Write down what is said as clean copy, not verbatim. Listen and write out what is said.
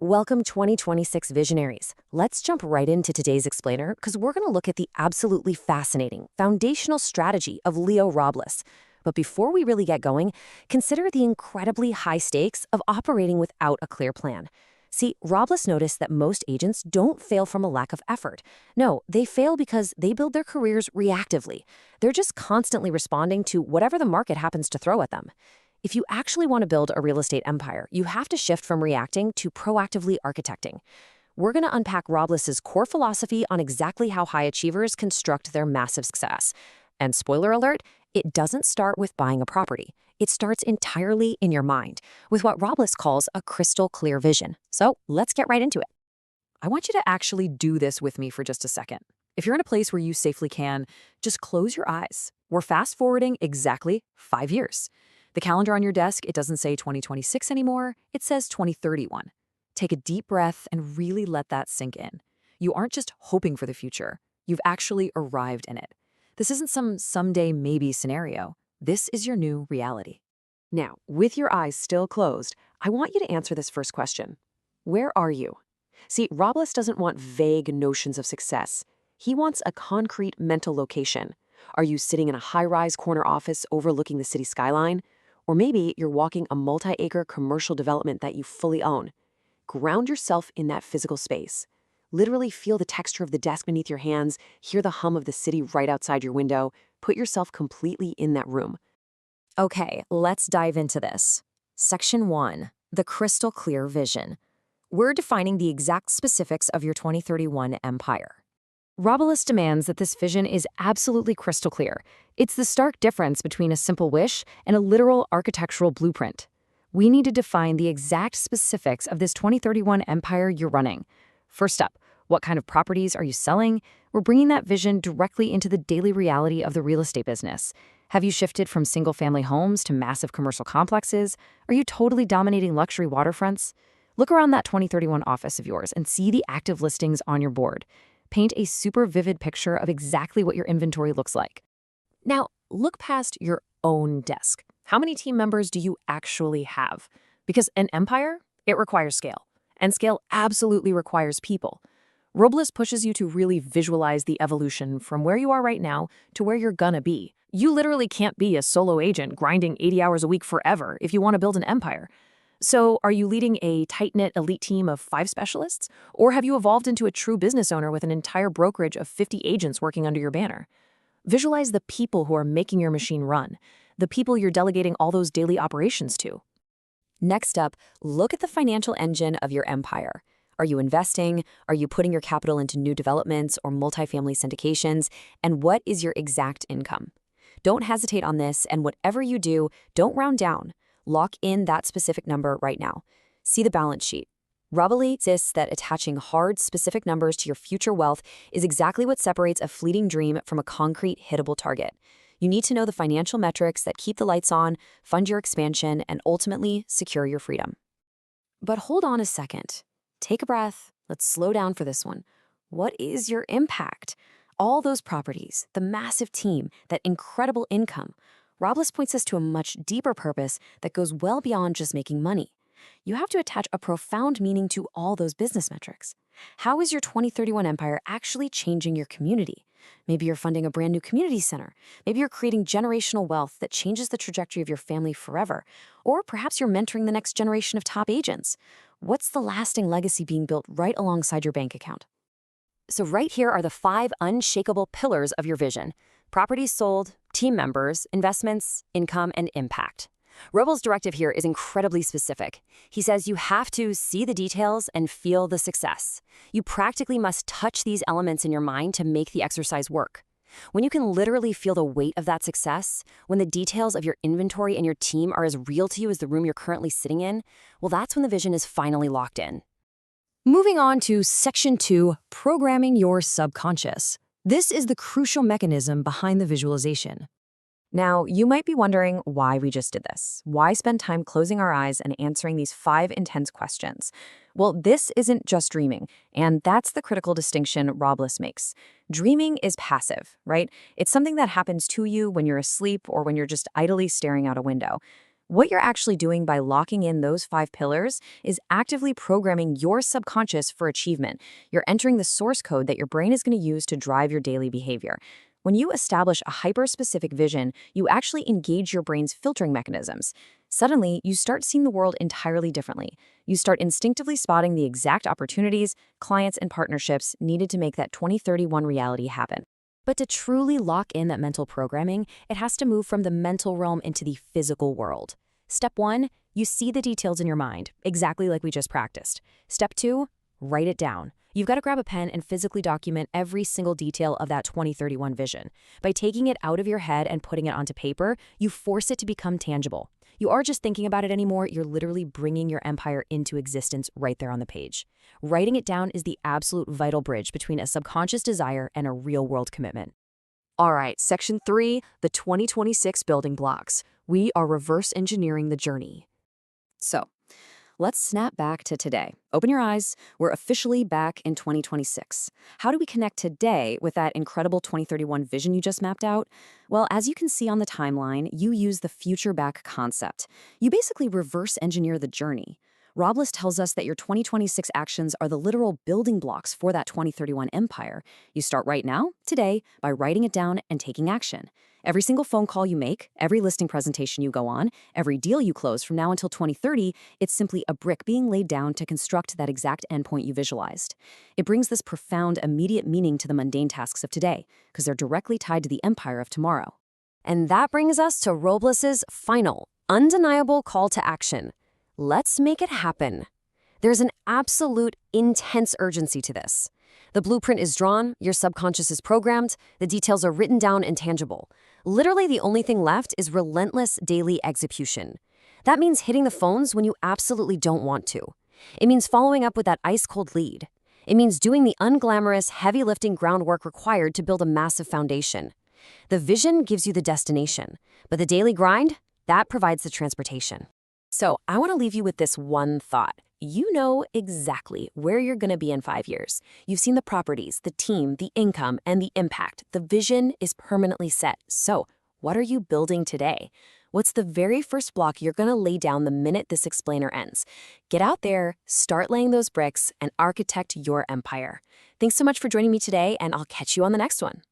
Welcome 2026 Visionaries. Let's jump right into today's explainer because we're going to look at the absolutely fascinating foundational strategy of Leo Robles. But before we really get going, consider the incredibly high stakes of operating without a clear plan. See, Robles noticed that most agents don't fail from a lack of effort. No, they fail because they build their careers reactively. They're just constantly responding to whatever the market happens to throw at them. If you actually want to build a real estate empire, you have to shift from reacting to proactively architecting. We're going to unpack Robles's core philosophy on exactly how high achievers construct their massive success. And spoiler alert, it doesn't start with buying a property. It starts entirely in your mind, with what Robles calls a crystal clear vision. So let's get right into it. I want you to actually do this with me for just a second. If you're in a place where you safely can, just close your eyes. We're fast forwarding exactly 5 years. The calendar on your desk, it doesn't say 2026 anymore, it says 2031. Take a deep breath and really let that sink in. You aren't just hoping for the future, you've actually arrived in it. This isn't some someday maybe scenario. This is your new reality. Now, with your eyes still closed, I want you to answer this first question. Where are you? See, Robles doesn't want vague notions of success. He wants a concrete mental location. Are you sitting in a high-rise corner office overlooking the city skyline? Or maybe you're walking a multi-acre commercial development that you fully own. Ground yourself in that physical space. Literally feel the texture of the desk beneath your hands, hear the hum of the city right outside your window. Put yourself completely in that room. Okay, let's dive into this. Section 1, the crystal clear vision. We're defining the exact specifics of your 2031 empire. Robles demands that this vision is absolutely crystal clear. It's the stark difference between a simple wish and a literal architectural blueprint. We need to define the exact specifics of this 2031 empire you're running. First up, what kind of properties are you selling? We're bringing that vision directly into the daily reality of the real estate business. Have you shifted from single-family homes to massive commercial complexes? Are you totally dominating luxury waterfronts? Look around that 2031 office of yours and see the active listings on your board. Paint a super vivid picture of exactly what your inventory looks like. Now, look past your own desk. How many team members do you actually have? Because an empire, it requires scale. And scale absolutely requires people. Robles pushes you to really visualize the evolution from where you are right now to where you're gonna be. You literally can't be a solo agent grinding 80 hours a week forever if you want to build an empire. So are you leading a tight-knit elite team of 5 specialists? Or have you evolved into a true business owner with an entire brokerage of 50 agents working under your banner? Visualize the people who are making your machine run, the people you're delegating all those daily operations to. Next up, look at the financial engine of your empire. Are you investing? Are you putting your capital into new developments or multifamily syndications? And what is your exact income? Don't hesitate on this, and whatever you do, don't round down. Lock in that specific number right now. See the balance sheet. Robles insists that attaching hard, specific numbers to your future wealth is exactly what separates a fleeting dream from a concrete, hittable target. You need to know the financial metrics that keep the lights on, fund your expansion, and ultimately secure your freedom. But hold on a second. Take a breath. Let's slow down for this one. What is your impact? All those properties, the massive team, that incredible income. Robles points us to a much deeper purpose that goes well beyond just making money. You have to attach a profound meaning to all those business metrics. How is your 2031 empire actually changing your community? Maybe you're funding a brand new community center. Maybe you're creating generational wealth that changes the trajectory of your family forever. Or perhaps you're mentoring the next generation of top agents. What's the lasting legacy being built right alongside your bank account? So right here are the 5 unshakable pillars of your vision. Properties sold, team members, investments, income, and impact. Robles' directive here is incredibly specific. He says you have to see the details and feel the success. You practically must touch these elements in your mind to make the exercise work. When you can literally feel the weight of that success, when the details of your inventory and your team are as real to you as the room you're currently sitting in, well, that's when the vision is finally locked in. Moving on to Section 2, programming your subconscious. This is the crucial mechanism behind the visualization. Now, you might be wondering why we just did this. Why spend time closing our eyes and answering these 5 intense questions? Well, this isn't just dreaming, and that's the critical distinction Robles makes. Dreaming is passive, right? It's something that happens to you when you're asleep or when you're just idly staring out a window. What you're actually doing by locking in those 5 pillars is actively programming your subconscious for achievement. You're entering the source code that your brain is going to use to drive your daily behavior. When you establish a hyper-specific vision, you actually engage your brain's filtering mechanisms. Suddenly, you start seeing the world entirely differently. You start instinctively spotting the exact opportunities, clients, and partnerships needed to make that 2031 reality happen. But to truly lock in that mental programming, it has to move from the mental realm into the physical world. Step 1, you see the details in your mind, exactly like we just practiced. Step 2, write it down. You've got to grab a pen and physically document every single detail of that 2031 vision. By taking it out of your head and putting it onto paper, you force it to become tangible. You aren't just thinking about it anymore, you're literally bringing your empire into existence right there on the page. Writing it down is the absolute vital bridge between a subconscious desire and a real-world commitment. All right, section 3, the 2026 building blocks. We are reverse engineering the journey. So, let's snap back to today. Open your eyes. We're officially back in 2026. How do we connect today with that incredible 2031 vision you just mapped out? Well, as you can see on the timeline, you use the future back concept. You basically reverse engineer the journey. Robles tells us that your 2026 actions are the literal building blocks for that 2031 empire. You start right now, today, by writing it down and taking action. Every single phone call you make, every listing presentation you go on, every deal you close from now until 2030, it's simply a brick being laid down to construct that exact endpoint you visualized. It brings this profound, immediate meaning to the mundane tasks of today, because they're directly tied to the empire of tomorrow. And that brings us to Robles's final, undeniable call to action. Let's make it happen. There's an absolute intense urgency to this. The blueprint is drawn, your subconscious is programmed, the details are written down and tangible. Literally, the only thing left is relentless daily execution. That means hitting the phones when you absolutely don't want to. It means following up with that ice-cold lead. It means doing the unglamorous, heavy-lifting groundwork required to build a massive foundation. The vision gives you the destination, but the daily grind, that provides the transportation. So I want to leave you with this one thought. You know exactly where you're going to be in 5 years. You've seen the properties, the team, the income, and the impact. The vision is permanently set. So what are you building today? What's the very first block you're going to lay down the minute this explainer ends? Get out there, start laying those bricks, and architect your empire. Thanks so much for joining me today, and I'll catch you on the next one.